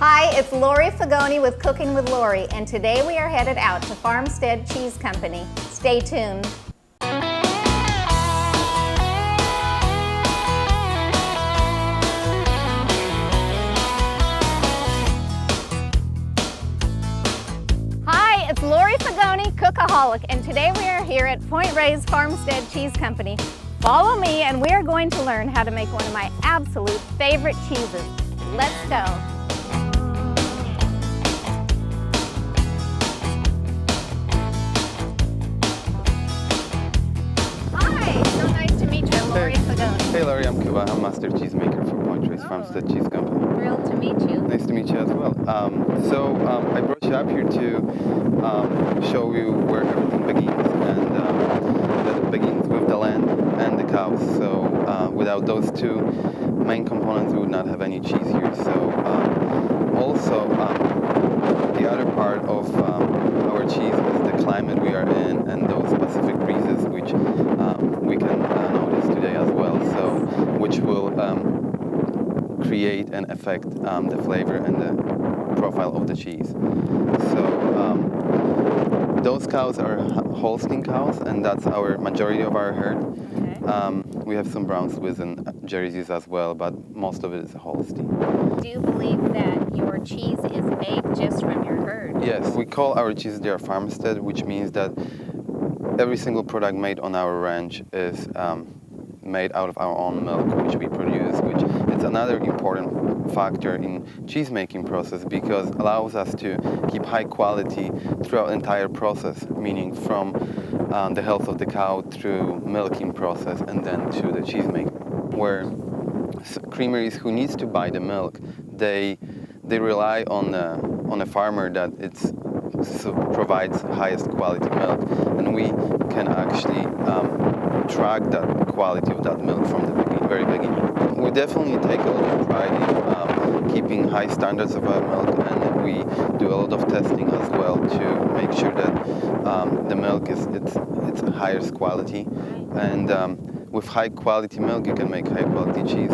Hi, it's Laurie Figone with Cooking with Laurie, and today we are headed out to Farmstead Cheese Company. Stay tuned. Hi, it's Laurie Figone, Cookaholic, and today we are here at Reyes Farmstead Cheese Company. Follow me and we are going to learn how to make one of my absolute favorite cheeses. Let's go. Hey Laurie, I'm Cuba. I'm master cheesemaker for Reyes Farmstead Cheese Company. Thrilled to meet you. Nice to meet you as well. I brought you up here to show you where everything begins, and that it begins with the land and the cows. So without those two main components, we would not have any cheese here. So also the other part of our cheese is the climate we are in and those Pacific breezes, which we can notice today as well. So which will create and affect the flavor and the profile of the cheese. So those cows are Holstein cows, and that's our majority of our herd. Okay. We have some brown Swiss and Jerseys as well, but most of it is Holstein. Do you believe that your cheese is made just from your herd? Yes, we call our cheese their farmstead, which means that every single product made on our ranch is made out of our own milk, which we produce, which is another important factor in cheese making process, because it allows us to keep high quality throughout the entire process, meaning from the health of the cow through milking process and then to the cheese making. Where creameries who needs to buy the milk, they rely on a farmer that provides highest quality milk, and we can actually track that quality of that milk from the very beginning. We definitely take a lot of pride in keeping high standards of our milk, and we do a lot of testing as well to make sure that the milk is its highest quality, and with high quality milk you can make high quality cheese.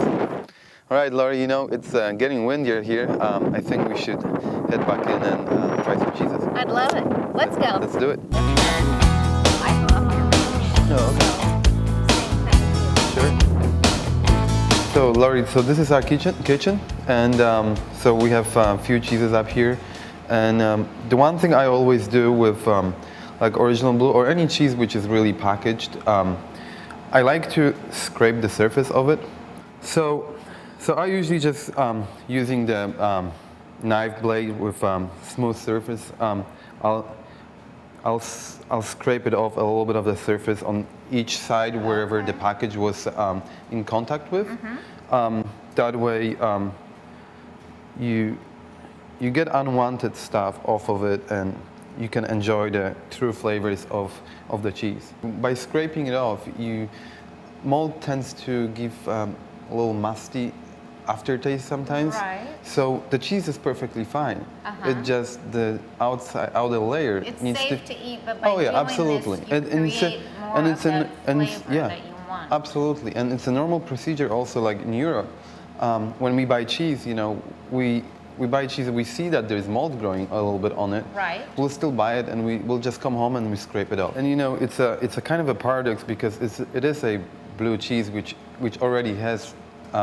All right, Laurie, you know, it's getting windier here. I think we should head back in and try some cheeses. I'd love it. Let's go. Let's do it. Sure. So, Laurie, so this is our kitchen, and so we have a few cheeses up here. And the one thing I always do with like Original Blue or any cheese which is really packaged, I like to scrape the surface of it. So I usually just using the knife blade with smooth surface. I'll scrape it off a little bit of the surface on each side wherever the package was in contact with. That way you get unwanted stuff off of it, and you can enjoy the true flavors of the cheese. By scraping it off, mold tends to give a little musty aftertaste sometimes. Right. So the cheese is perfectly fine. It just the outer layer it's needs safe to eat, but by doing absolutely. This, you create more of that flavor that you want. Absolutely, and it's a normal procedure also, like in Europe. When we buy cheese, you know, we buy cheese and we see that there's mold growing a little bit on it. Right. We'll still buy it, and we'll just come home and we scrape it off. And you know, it's a kind of a paradox, because it is a blue cheese which already has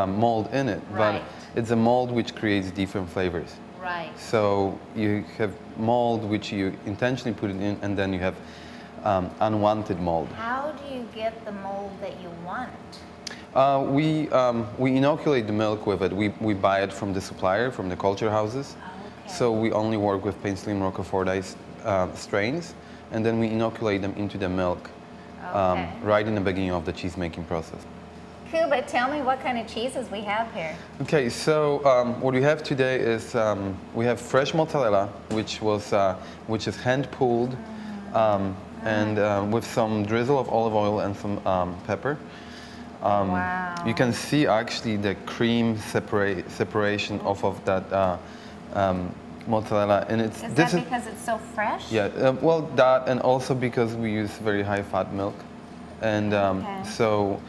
mold in it, but it's a mold which creates different flavors. Right. So you have mold which you intentionally put it in, and then you have unwanted mold. How do you get the mold that you want? We inoculate the milk with it. We buy it from the supplier, from the culture houses. Okay. So we only work with Paisley and Roquefort strains, and then we inoculate them into the milk right in the beginning of the cheese making process. Cuba, tell me what kind of cheeses we have here. Okay, so what we have today is we have fresh mozzarella, which is hand pulled, and with some drizzle of olive oil and some pepper. Wow. You can see actually the cream separation off of that mozzarella, and it's. Is that because it's so fresh? Yeah, well, that, and also because we use very high fat milk, and so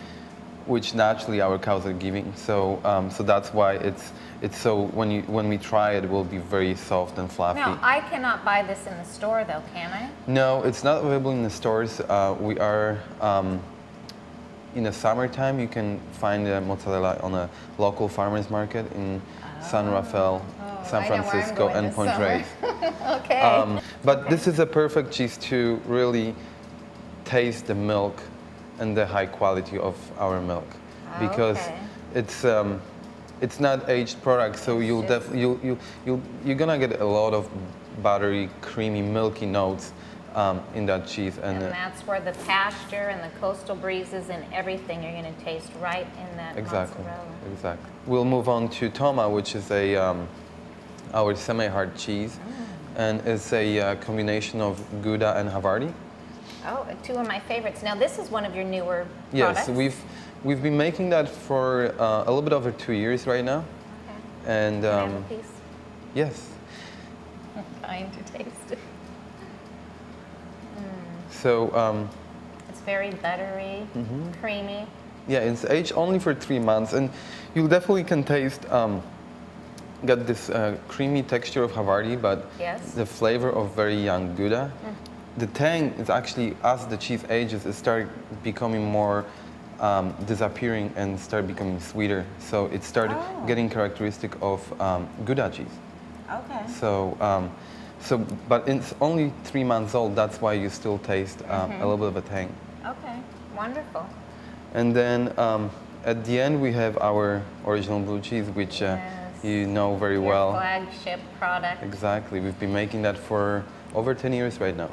which naturally our cows are giving. So so that's why it's so when we try it, it will be very soft and fluffy. Now, I cannot buy this in the store though, can I? No, it's not available in the stores. We are in the summertime. You can find the mozzarella on a local farmers market in San Rafael, San Francisco, and Point Reyes. Okay. But this is a perfect cheese to really taste the milk and the high quality of our milk, because it's not aged product, so you're gonna get a lot of buttery, creamy, milky notes in that cheese, and that's where the pasture and the coastal breezes and everything you're going to taste right in that mozzarella. Exactly. We'll move on to Toma, which is our semi-hard cheese, and it's a combination of Gouda and Havarti. Oh, two of my favorites. Now, this is one of your newer products? Yes, we've been making that for a little bit over 2 years right now. Okay. And can I have a piece? Yes. I'm dying to taste it. So it's very buttery, creamy. Yeah, it's aged only for 3 months, and you definitely can taste got this creamy texture of Havarti, but the flavor of very young Gouda. The tang is actually, as the cheese ages, it started becoming more disappearing and started becoming sweeter. So it started getting characteristic of Gouda cheese. Okay. But it's only 3 months old. That's why you still taste a little bit of a tang. Okay, wonderful. And then at the end we have our original blue cheese, which you know very well. Your flagship product. Exactly. We've been making that for over 10 years right now.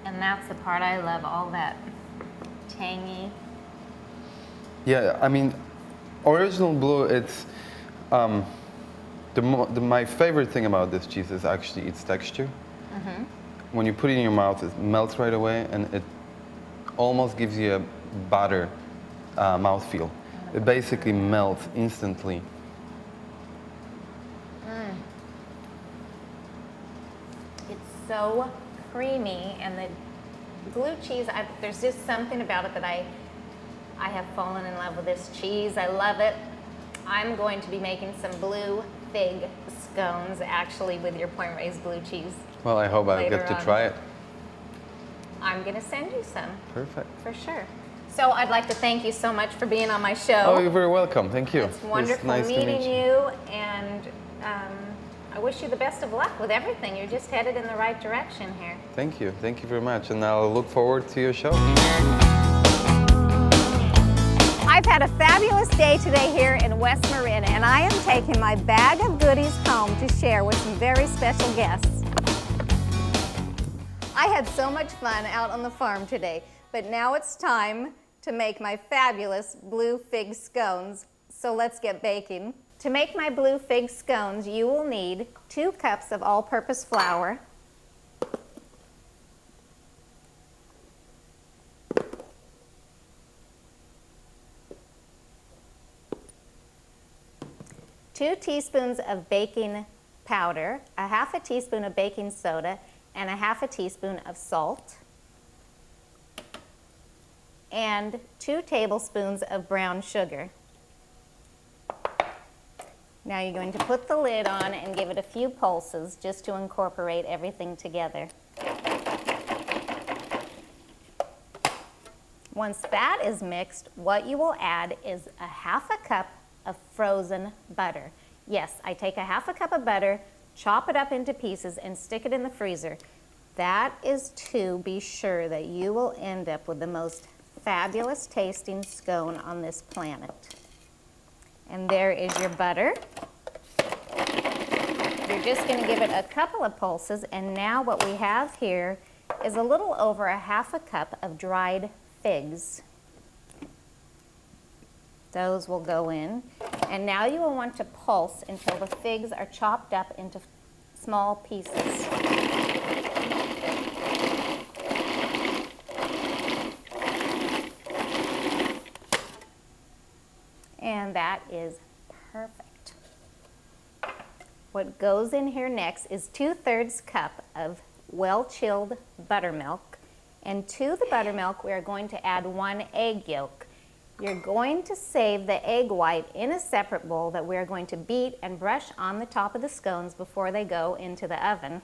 And that's the part I love, all that tangy. Yeah, I mean, original blue, it's my favorite thing about this cheese is actually its texture. When you put it in your mouth, it melts right away, and it almost gives you a butter mouthfeel. It basically melts instantly. It's so creamy, and the blue cheese, there's just something about it that I have fallen in love with this cheese. I love it. I'm going to be making some blue fig scones, actually, with your Point Reyes blue cheese. Well, I hope I get to try it. I'm going to send you some. Perfect. For sure. So I'd like to thank you so much for being on my show. Oh, you're very welcome. Thank you. It's wonderful meeting you, and I wish you the best of luck with everything. You're just headed in the right direction here. Thank you. Thank you very much, and I'll look forward to your show. I've had a fabulous day today here in West Marin, and I am taking my bag of goodies home to share with some very special guests. I had so much fun out on the farm today, but now it's time to make my fabulous blue fig scones. So let's get baking. To make my blue fig scones, you will need 2 cups of all-purpose flour, 2 teaspoons of baking powder, a half a teaspoon of baking soda, and a half a teaspoon of salt, and 2 tablespoons of brown sugar. Now you're going to put the lid on and give it a few pulses just to incorporate everything together. Once that is mixed, what you will add is a half a cup of frozen butter. Yes, I take a half a cup of butter, chop it up into pieces, and stick it in the freezer. That is to be sure that you will end up with the most fabulous tasting scone on this planet. And there is your butter. You're just going to give it a couple of pulses, and now what we have here is a little over a half a cup of dried figs. Those will go in. And now you will want to pulse until the figs are chopped up into small pieces. And that is perfect. What goes in here next is 2/3 cup of well-chilled buttermilk. And to the buttermilk, we are going to add 1 egg yolk. You're going to save the egg white in a separate bowl that we're going to beat and brush on the top of the scones before they go into the oven.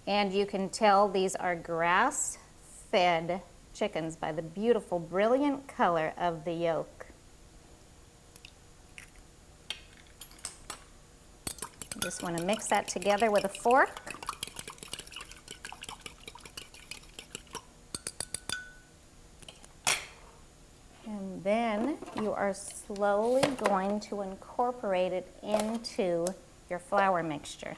And you can tell these are grass-fed chickens by the beautiful, brilliant color of the yolk. Just want to mix that together with a fork. And then you are slowly going to incorporate it into your flour mixture.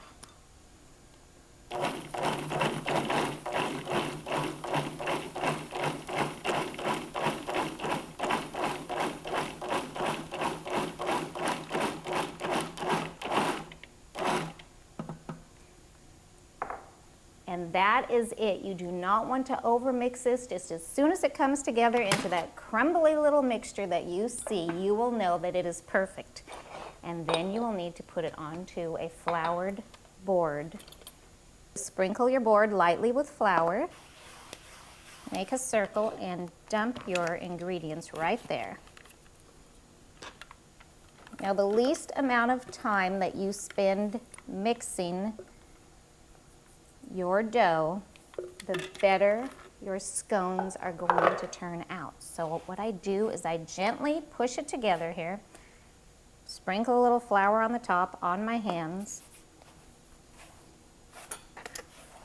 And that is it. You do not want to overmix this. Just as soon as it comes together into that crumbly little mixture that you see, you will know that it is perfect. And then you will need to put it onto a floured board. Sprinkle your board lightly with flour. Make a circle and dump your ingredients right there. Now, the least amount of time that you spend mixing your dough, the better your scones are going to turn out. So what I do is I gently push it together here, sprinkle a little flour on the top on my hands,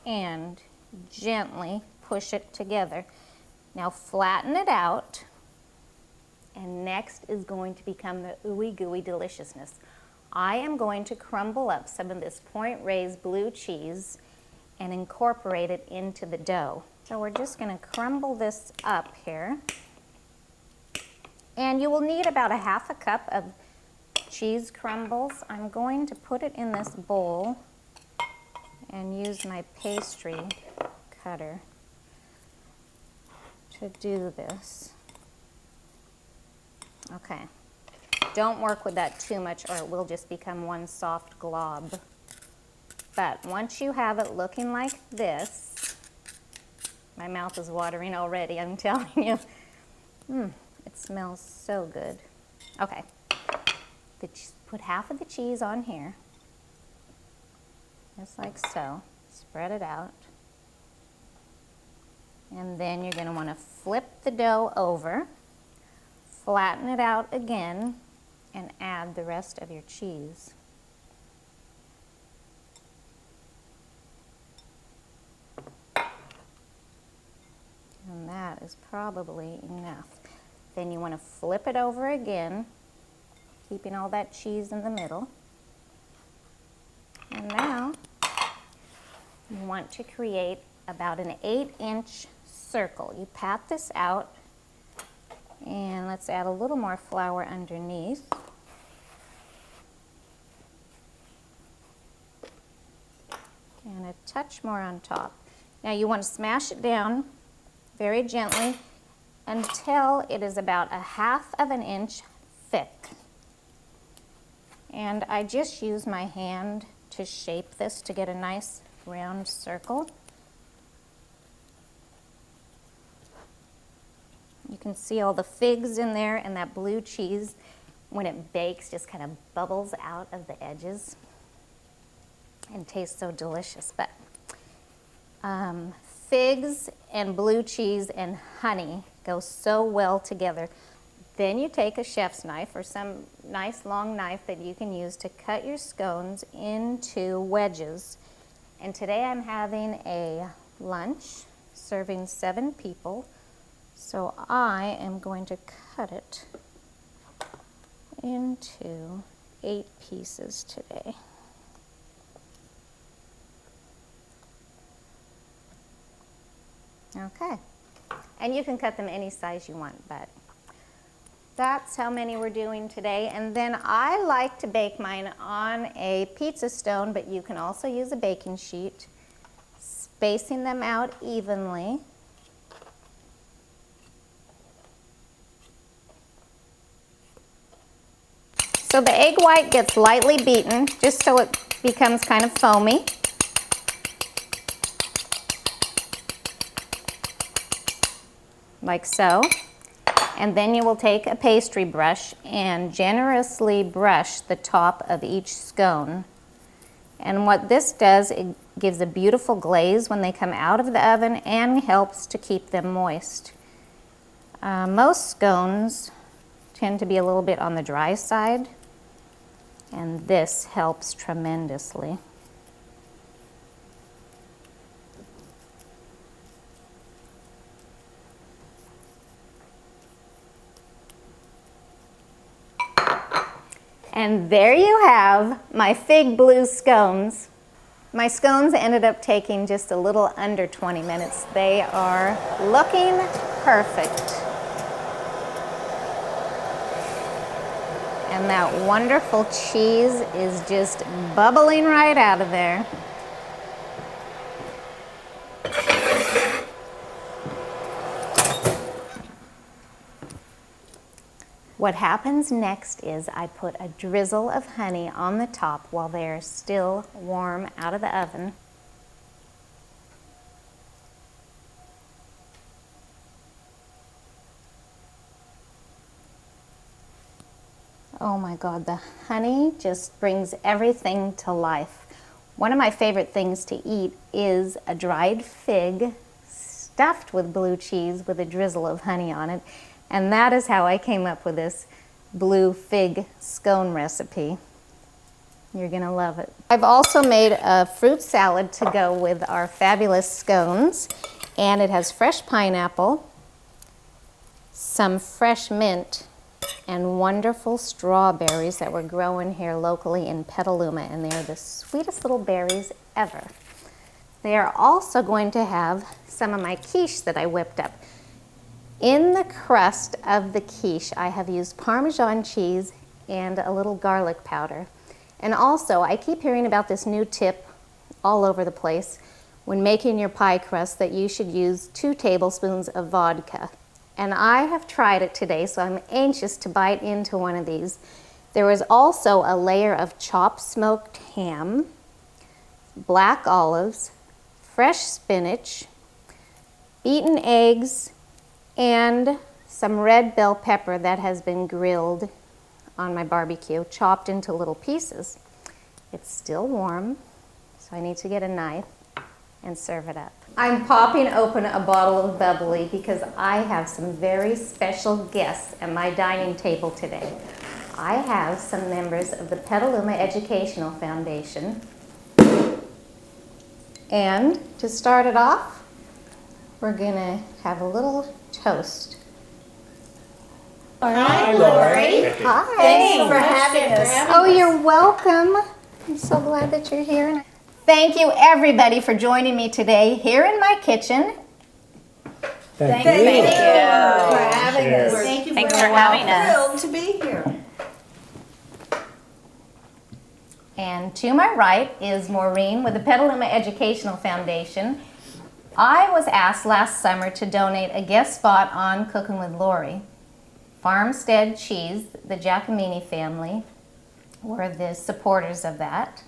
and gently push it together. Now flatten it out, and next is going to become the ooey gooey deliciousness. I am going to crumble up some of this Point Reyes blue cheese and incorporate it into the dough. So we're just going to crumble this up here. And you will need about a 1/2 cup of cheese crumbles. I'm going to put it in this bowl and use my pastry cutter to do this. Okay. Don't work with that too much or it will just become one soft glob. But once you have it looking like this, my mouth is watering already, I'm telling you. It smells so good. Okay, put half of the cheese on here, just like so. Spread it out. And then you're going to want to flip the dough over, flatten it out again, and add the rest of your cheese. And that is probably enough. Then you want to flip it over again, keeping all that cheese in the middle. And now you want to create about an 8-inch circle. You pat this out, and let's add a little more flour underneath. And a touch more on top. Now you want to smash it down very gently until it is about a 1/2 inch thick. And I just use my hand to shape this to get a nice round circle. You can see all the figs in there, and that blue cheese, when it bakes, just kind of bubbles out of the edges and tastes so delicious. But figs and blue cheese and honey go so well together. Then you take a chef's knife or some nice long knife that you can use to cut your scones into wedges. And today I'm having a lunch serving 7 people. So I am going to cut it into 8 pieces today. Okay, and you can cut them any size you want, but that's how many we're doing today. And then I like to bake mine on a pizza stone, but you can also use a baking sheet, spacing them out evenly. So the egg white gets lightly beaten just so it becomes kind of foamy. Like so. And then you will take a pastry brush and generously brush the top of each scone. And what this does, it gives a beautiful glaze when they come out of the oven and helps to keep them moist. Most scones tend to be a little bit on the dry side, and this helps tremendously. And there you have my fig blue scones. My scones ended up taking just a little under 20 minutes. They are looking perfect. And that wonderful cheese is just bubbling right out of there. What happens next is I put a drizzle of honey on the top while they're still warm out of the oven. Oh my God, the honey just brings everything to life. One of my favorite things to eat is a dried fig stuffed with blue cheese with a drizzle of honey on it. And that is how I came up with this blue fig scone recipe. You're gonna love it. I've also made a fruit salad to go with our fabulous scones, and it has fresh pineapple, some fresh mint, and wonderful strawberries that we're growing here locally in Petaluma, and they are the sweetest little berries ever. They are also going to have some of my quiche that I whipped up. In the crust of the quiche, I have used Parmesan cheese and a little garlic powder. And also, I keep hearing about this new tip all over the place when making your pie crust that you should use 2 tablespoons of vodka. And I have tried it today, so I'm anxious to bite into one of these. There was also a layer of chopped smoked ham, black olives, fresh spinach, beaten eggs, and some red bell pepper that has been grilled on my barbecue, chopped into little pieces. It's still warm, so I need to get a knife and serve it up. I'm popping open a bottle of bubbly because I have some very special guests at my dining table today. I have some members of the Petaluma Educational Foundation. And to start it off, we're gonna have a little toast. Hi, Laurie. Hi. Thanks for having us. Oh, you're welcome. I'm so glad that you're here. Thank you, everybody, for joining me today here in my kitchen. Thank you for having Yes. us. Thank you Thanks for having us. Thrilled to be here. And to my right is Maureen with the Petaluma Educational Foundation. I was asked last summer to donate a guest spot on Cooking with Laurie. Farmstead Cheese, the Giacomini family, were the supporters of that.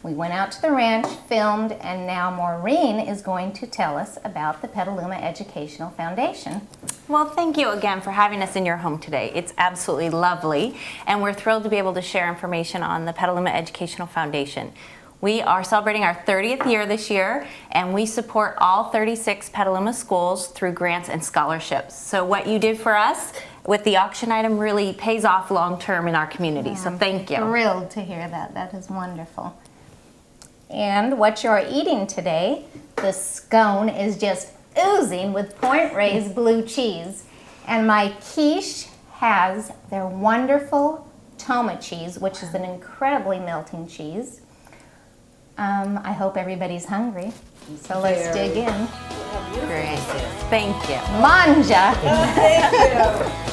We went out to the ranch, filmed, and now Maureen is going to tell us about the Petaluma Educational Foundation. Well, thank you again for having us in your home today. It's absolutely lovely, and we're thrilled to be able to share information on the Petaluma Educational Foundation. We are celebrating our 30th year this year, and we support all 36 Petaluma schools through grants and scholarships. So what you did for us with the auction item really pays off long-term in our community, so thank you. Thrilled to hear that. That is wonderful. And what you're eating today, the scone is just oozing with Point Reyes blue cheese. And my quiche has their wonderful toma cheese, which is an incredibly melting cheese. I hope everybody's hungry. So let's dig in. Great. Thank you. Manja! Thank you.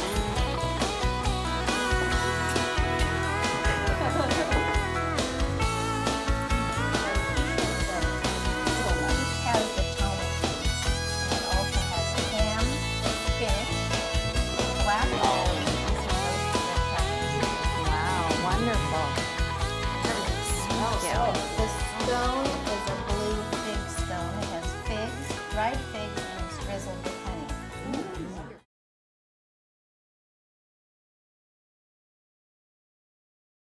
Has the toma cheese, and it also has ham, spinach, black olives, and some roasted red peppers. Wow, drizzled with honey.